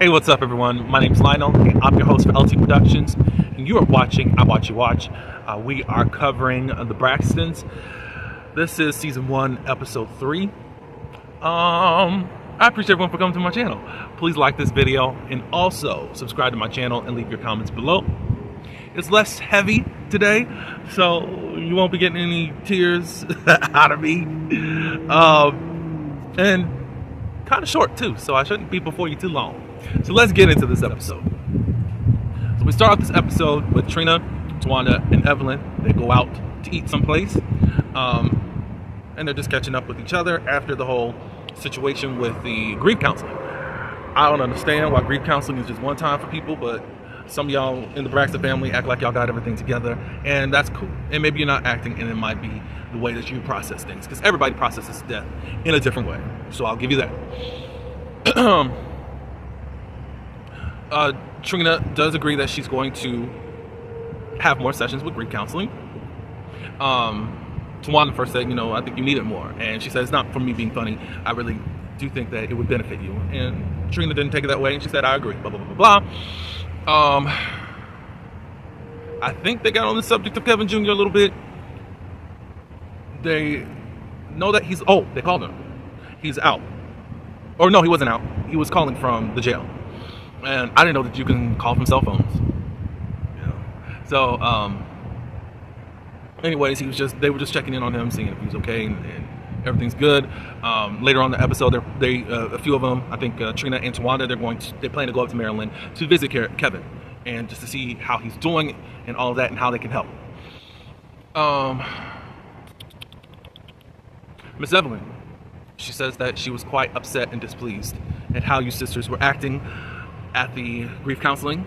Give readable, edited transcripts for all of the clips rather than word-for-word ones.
Hey, what's up, everyone? My name's Lionel, and I'm your host for LT Productions, and you are watching I Watch You Watch. We are covering the Braxtons. This is season 1, episode 3. I appreciate everyone for coming to my channel. Please like this video and also subscribe to my channel and leave your comments below. It's less heavy today, so you won't be getting any tears out of me. And kind of short too, so I shouldn't be before you too long. So let's get into this episode. So we start off this episode with Trina, Tawanda, and Evelyn. They go out to eat someplace, and they're just catching up with each other after the whole situation with the grief counseling. I don't understand why grief counseling is just one time for people, but some of y'all in the Braxton family act like y'all got everything together, and that's cool. And maybe you're not acting, and it might be the way that you process things, because everybody processes death in a different way. So I'll give you that. Trina does agree that she's going to have more sessions with grief counseling. Tawanda first said, I think you need it more. And she said, it's not for me being funny. I really do think that it would benefit you. And Trina didn't take it that way, and she said, I agree, blah, blah, blah, blah, blah. I think they got on the subject of Kevin Jr. a little bit. They know that they called him. He's out. Or no, he wasn't out. He was calling from the jail. And I didn't know that you can call from cell phones. So, anyways, they were just checking in on him, seeing if he's okay and everything's good. Later on in the episode, a few of them, I think Trina and Tawanda, they plan to go up to Maryland to visit Kevin and just to see how he's doing and all of that and how they can help. Miss Evelyn, she says that she was quite upset and displeased at how you sisters were acting at the grief counseling.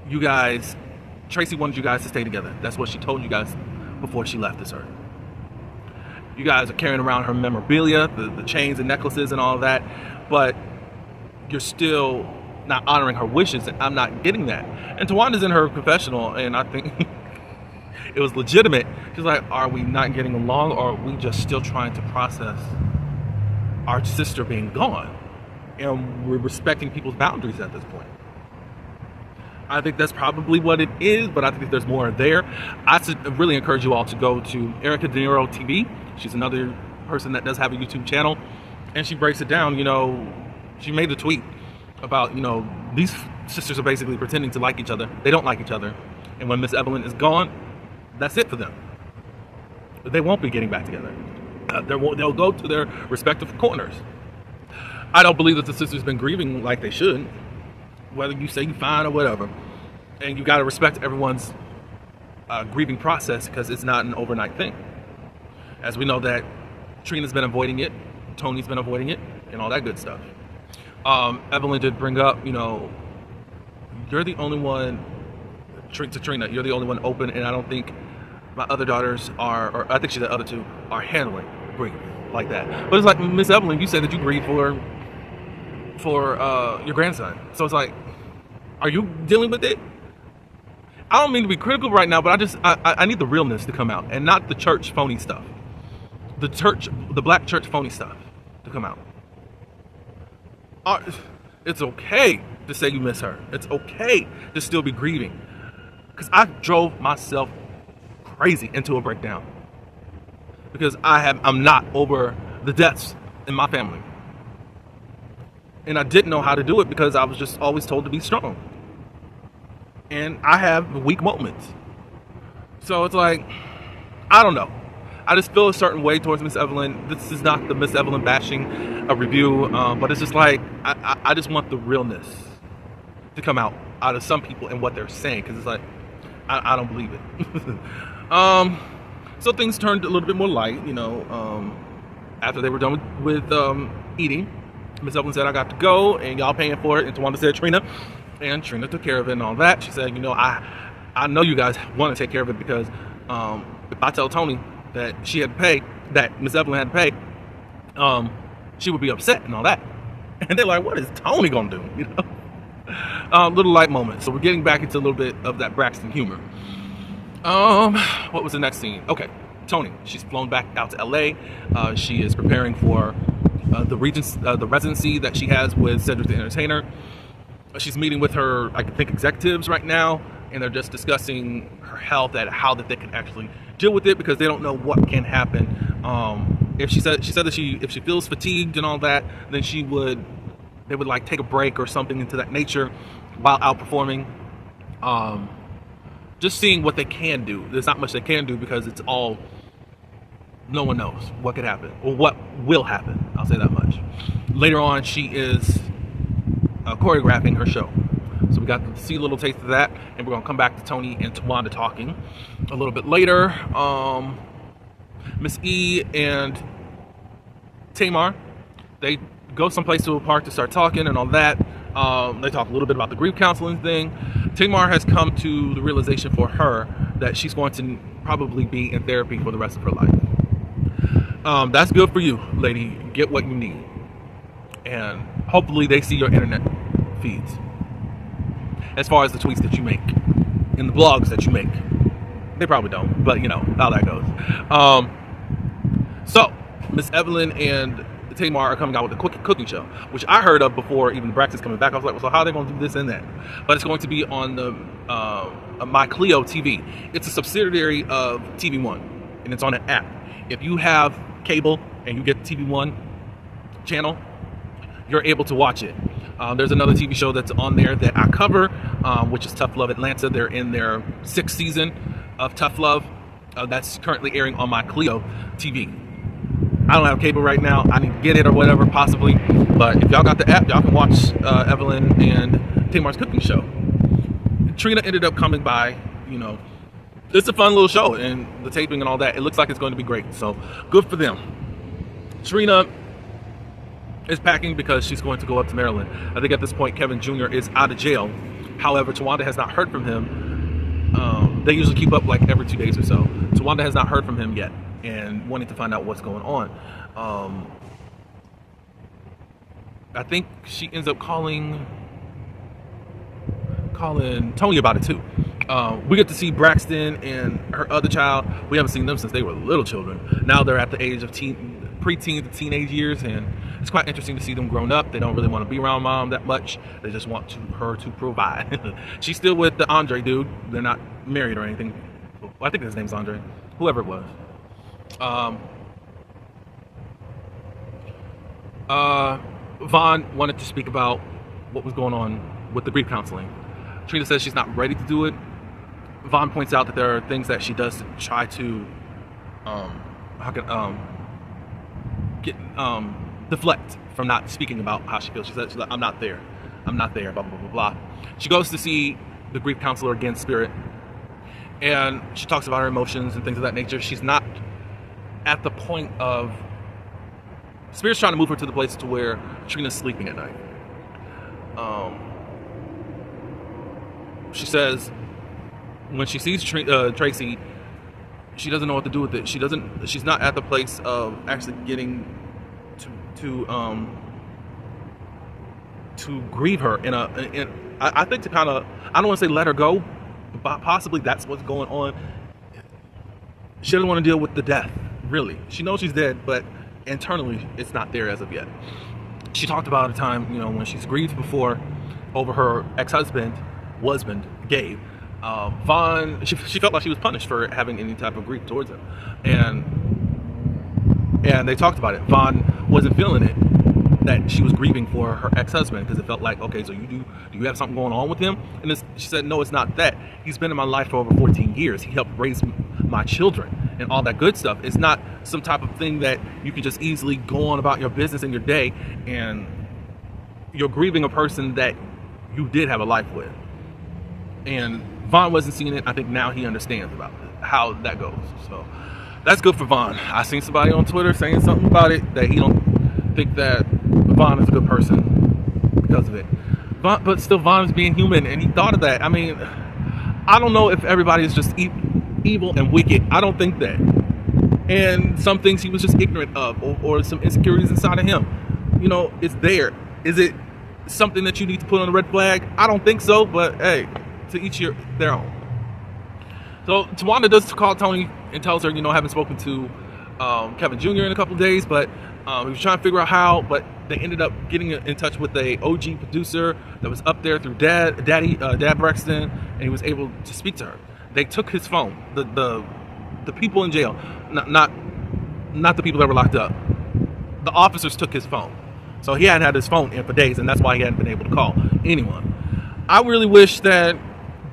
You guys, Tracy wanted you guys to stay together. That's what she told you guys before she left this earth. You guys are carrying around her memorabilia, the chains and necklaces and all of that, but you're still not honoring her wishes, and I'm not getting that. And Tawanda's in her confessional, and I think it was legitimate. She's like, are we not getting along, or are we just still trying to process our sister being gone? And we're respecting people's boundaries at this point. I think that's probably what it is, but I think there's more there. I really encourage you all to go to Erica De Niro TV. She's another person that does have a YouTube channel, and she breaks it down. She made a tweet about, these sisters are basically pretending to like each other. They don't like each other. And when Miss Evelyn is gone, that's it for them. They won't be getting back together. They'll go to their respective corners. I don't believe that the sisters been grieving like they should, whether you say you're fine or whatever. And you got to respect everyone's grieving process, because it's not an overnight thing. As we know that Trina's been avoiding it, Tony's been avoiding it, and all that good stuff. Evelyn did bring up, you're the only one, to Trina, you're the only one open, and I don't think my other daughters are, or I think she said the other two, are handling grief like that. But it's like, Miss Evelyn, you said that you grieve for your grandson. So it's like, are you dealing with it? I don't mean to be critical right now, but I need the realness to come out, and not the church phony stuff. The black church phony stuff to come out. It's okay to say you miss her. It's okay to still be grieving. Because I drove myself crazy into a breakdown. Because I'm not over the deaths in my family. And I didn't know how to do it because I was just always told to be strong. And I have weak moments. So it's like, I don't know. I just feel a certain way towards Miss Evelyn. This is not the Miss Evelyn bashing review, but it's just like, I just want the realness to come out of some people and what they're saying, because it's like, I don't believe it. So things turned a little bit more light, after they were done with eating. Miss Evelyn said, I got to go, and y'all paying for it. And Tawanda said, Trina. And Trina took care of it and all that. She said, I know you guys want to take care of it, because if I tell Tony that she had to pay, that Miss Evelyn had to pay, she would be upset and all that. And they're like, what is Tony gonna do? Little light moment. So we're getting back into a little bit of that Braxton humor. What was the next scene? Okay, Tony, she's flown back out to LA. She is preparing for the residency that she has with Cedric the Entertainer. She's meeting with her, I think, executives right now, and they're just discussing her health and how that they can actually deal with it, because they don't know what can happen. If she said that if she feels fatigued and all that, then they would like take a break or something into that nature while outperforming. Just seeing what they can do. There's not much they can do, because it's all, no one knows what could happen or what will happen. I'll say that much. Later on, she is choreographing her show. So we got to see a little taste of that, and we're gonna come back to Tony and Tawanda talking a little bit later. Miss E and Tamar, they go someplace to a park to start talking and all that. They talk a little bit about the grief counseling thing. Tamar has come to the realization for her that she's going to probably be in therapy for the rest of her life. That's good for you, lady. Get what you need. And hopefully they see your internet feeds. As far as the tweets that you make and the blogs that you make. They probably don't, but you know how that goes. So, Miss Evelyn and Tamar are coming out with a cooking show, which I heard of before even Braxtons coming back. I was like, well, so how are they going to do this and that? But it's going to be on the My Clio TV. It's a subsidiary of TV One, and it's on an app. If you have cable and you get the TV One channel, you're able to watch it. There's another TV show that's on there that I cover, which is Tough Love Atlanta. They're in their 6th season of Tough Love. That's currently airing on My Clio TV. I don't have cable right now. I need to get it or whatever, possibly. But if y'all got the app, y'all can watch Evelyn and Tamar's cooking show. Trina ended up coming by. You know, it's a fun little show, and the taping and all that. It looks like it's going to be great. So good for them. Trina is packing because she's going to go up to Maryland. I think at this point Kevin Jr. is out of jail. However, Tawanda has not heard from him. They usually keep up like every 2 days or so. Tawanda has not heard from him yet, and wanting to find out what's going on. I think she ends up calling Tony about it too. We get to see Braxton and her other child. We haven't seen them since they were little children. Now they're at the age of preteen to teenage years, and it's quite interesting to see them grown up. They don't really want to be around mom that much. They just want her to provide. She's still with the Andre dude. They're not married or anything. Well, I think his name's Andre. Whoever it was. Vaughn wanted to speak about what was going on with the grief counseling. Trina says she's not ready to do it. Vaughn points out that there are things that she does to try to deflect from not speaking about how she feels. She's like, I'm not there, blah, blah, blah, blah, blah. She goes to see the grief counselor again, Spirit, and she talks about her emotions and things of that nature. She's not at the point of, Spirit's trying to move her to the place to where Trina's sleeping at night. She says when she sees Tracy, she doesn't know what to do with it. She's not at the place of actually getting to grieve her I think to kind of, I don't want to say let her go, but possibly that's what's going on. She doesn't want to deal with the death, really. She knows she's dead, but internally it's not there as of yet. She talked about a time, you know, when she's grieved before over her ex-husband, Gabe. Vaughn, she felt like she was punished for having any type of grief towards him, and they talked about it. Vaughn wasn't feeling it, that she was grieving for her ex-husband, because it felt like, okay, so do you have something going on with him? And she said, no, it's not that. He's been in my life for over 14 years. He helped raise my children and all that good stuff. It's not some type of thing that you can just easily go on about your business and your day, and you're grieving a person that you did have a life with. And Vaughn wasn't seeing it. I think now he understands about it, how that goes. So that's good for Vaughn. I seen somebody on Twitter saying something about it, that he don't think that Vaughn is a good person because of it. But still, Vaughn is being human, and he thought of that. I mean, I don't know if everybody is just evil and wicked. I don't think that. And some things he was just ignorant of, or some insecurities inside of him. You know, it's there. Is it something that you need to put on a red flag? I don't think so, but hey, to each their own. So Tawanda does call Tony and tells her, you know, I haven't spoken to Kevin Jr. in a couple of days, but He was trying to figure out how, but they ended up getting in touch with a OG producer that was up there through Dad Braxton, and he was able to speak to her. They took his phone. The people in jail, not the people that were locked up. The officers took his phone, so he hadn't had his phone in for days, and that's why he hadn't been able to call anyone. I really wish that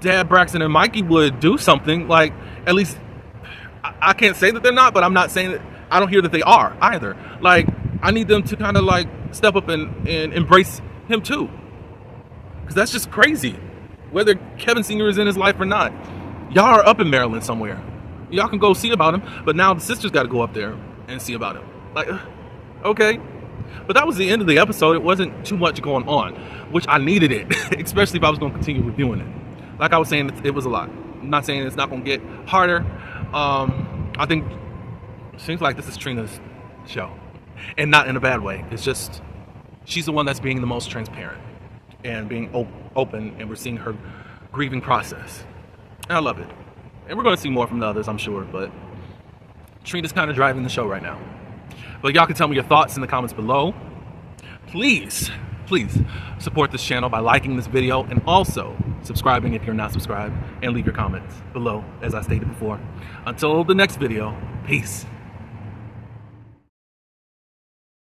Dad Braxton and Mikey would do something. Like, at least I can't say that they're not, but I'm not saying that I don't hear that they are either. Like, I need them to kind of like step up and embrace him too, because that's just crazy. Whether Kevin Sr. is in his life or not, y'all are up in Maryland somewhere. Y'all can go see about him, but now the sister's got to go up there and see about him. Like, okay. But that was the end of the episode. It wasn't too much going on, which I needed it, especially if I was going to continue reviewing it. Like I was saying, it was a lot. I'm not saying it's not going to get harder. I think it seems like this is Trina's show, and not in a bad way. It's just she's the one that's being the most transparent and being open, and we're seeing her grieving process. And I love it. And we're going to see more from the others, I'm sure, but Trina's kind of driving the show right now. But y'all can tell me your thoughts in the comments below. Please support this channel by liking this video, and also subscribing if you're not subscribed, and leave your comments below, as I stated before. Until the next video, peace.